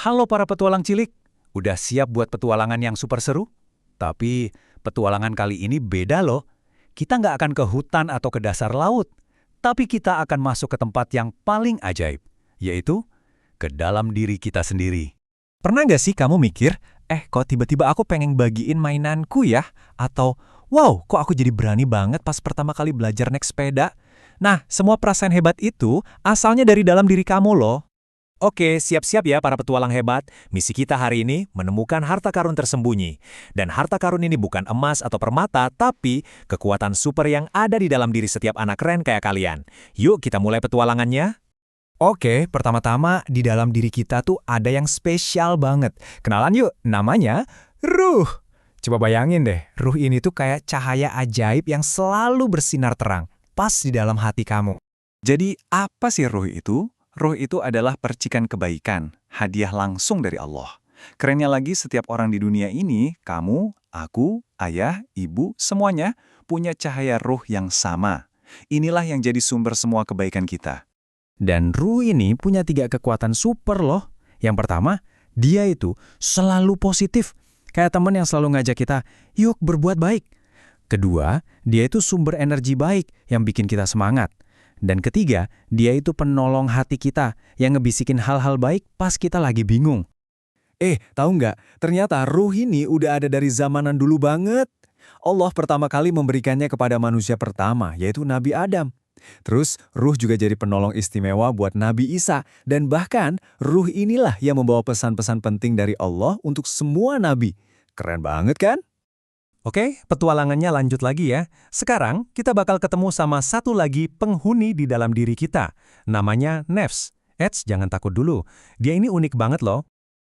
Halo para petualang cilik, udah siap buat petualangan yang super seru? Tapi petualangan kali ini beda loh. Kita nggak akan ke hutan atau ke dasar laut, tapi kita akan masuk ke tempat yang paling ajaib, yaitu ke dalam diri kita sendiri. Pernah nggak sih kamu mikir, kok tiba-tiba aku pengen bagiin mainanku ya? Atau, wow, kok aku jadi berani banget pas pertama kali belajar naik sepeda? Nah, semua perasaan hebat itu asalnya dari dalam diri kamu loh. Oke, siap-siap ya para petualang hebat. Misi kita hari ini menemukan harta karun tersembunyi. Dan harta karun ini bukan emas atau permata, tapi kekuatan super yang ada di dalam diri setiap anak keren kayak kalian. Yuk kita mulai petualangannya. Oke, pertama-tama di dalam diri kita tuh ada yang spesial banget. Kenalan yuk, namanya ruh. Coba bayangin deh, ruh ini tuh kayak cahaya ajaib yang selalu bersinar terang, pas di dalam hati kamu. Jadi apa sih ruh itu? Ruh itu adalah percikan kebaikan, hadiah langsung dari Allah. Kerennya lagi setiap orang di dunia ini, kamu, aku, ayah, ibu, semuanya punya cahaya ruh yang sama. Inilah yang jadi sumber semua kebaikan kita. Dan ruh ini punya 3 kekuatan super loh. Yang pertama, dia itu selalu positif. Kayak teman yang selalu ngajak kita, yuk berbuat baik. Kedua, dia itu sumber energi baik yang bikin kita semangat. Dan ketiga, dia itu penolong hati kita yang ngebisikin hal-hal baik pas kita lagi bingung. Tahu nggak? Ternyata ruh ini udah ada dari zamanan dulu banget. Allah pertama kali memberikannya kepada manusia pertama, yaitu Nabi Adam. Terus, ruh juga jadi penolong istimewa buat Nabi Isa. Dan bahkan, ruh inilah yang membawa pesan-pesan penting dari Allah untuk semua nabi. Keren banget kan? Oke, petualangannya lanjut lagi ya. Sekarang, kita bakal ketemu sama satu lagi penghuni di dalam diri kita. Namanya Nafs. Jangan takut dulu. Dia ini unik banget loh.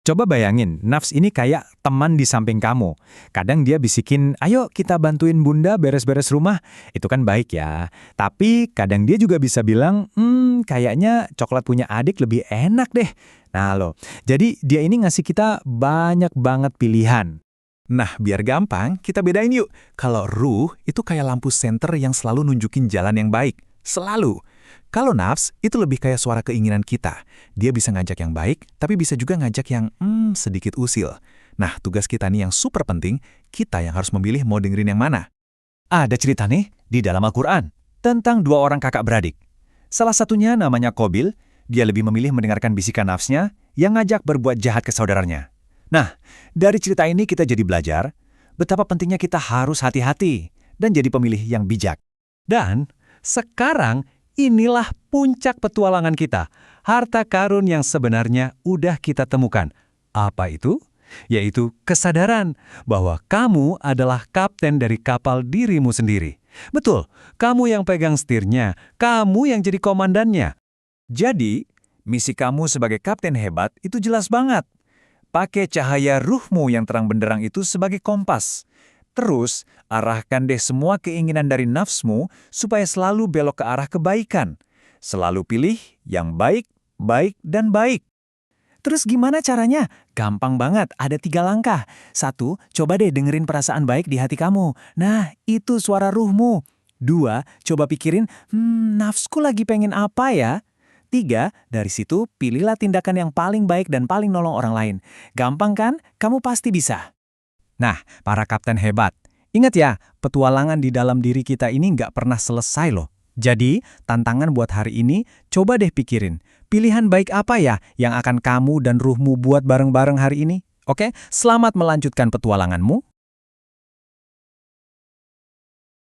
Coba bayangin, Nafs ini kayak teman di samping kamu. Kadang dia bisikin, ayo kita bantuin bunda beres-beres rumah. Itu kan baik ya. Tapi kadang dia juga bisa bilang, kayaknya coklat punya adik lebih enak deh. Nah loh, jadi dia ini ngasih kita banyak banget pilihan. Nah, biar gampang, kita bedain yuk. Kalau ruh, itu kayak lampu senter yang selalu nunjukin jalan yang baik. Selalu. Kalau nafs, itu lebih kayak suara keinginan kita. Dia bisa ngajak yang baik, tapi bisa juga ngajak yang sedikit usil. Nah, tugas kita nih yang super penting, kita yang harus memilih mau dengerin yang mana. Ada cerita nih di dalam Al-Quran tentang 2 orang kakak beradik. Salah satunya namanya Qabil, dia lebih memilih mendengarkan bisikan nafsnya yang ngajak berbuat jahat ke saudaranya. Nah, dari cerita ini kita jadi belajar betapa pentingnya kita harus hati-hati dan jadi pemilih yang bijak. Dan sekarang inilah puncak petualangan kita. Harta karun yang sebenarnya udah kita temukan. Apa itu? Yaitu kesadaran bahwa kamu adalah kapten dari kapal dirimu sendiri. Betul, kamu yang pegang setirnya, kamu yang jadi komandannya. Jadi, misi kamu sebagai kapten hebat itu jelas banget. Pakai cahaya ruhmu yang terang benderang itu sebagai kompas. Terus, arahkan deh semua keinginan dari nafsmu supaya selalu belok ke arah kebaikan. Selalu pilih yang baik, baik, dan baik. Terus gimana caranya? Gampang banget, ada 3 langkah. 1, coba deh dengerin perasaan baik di hati kamu. Nah, itu suara ruhmu. 2, coba pikirin, nafsku lagi pengen apa ya? 3, dari situ pilihlah tindakan yang paling baik dan paling nolong orang lain. Gampang kan? Kamu pasti bisa. Nah, para kapten hebat, ingat ya, petualangan di dalam diri kita ini nggak pernah selesai loh. Jadi, tantangan buat hari ini, coba deh pikirin, pilihan baik apa ya yang akan kamu dan ruhmu buat bareng-bareng hari ini? Oke, selamat melanjutkan petualanganmu.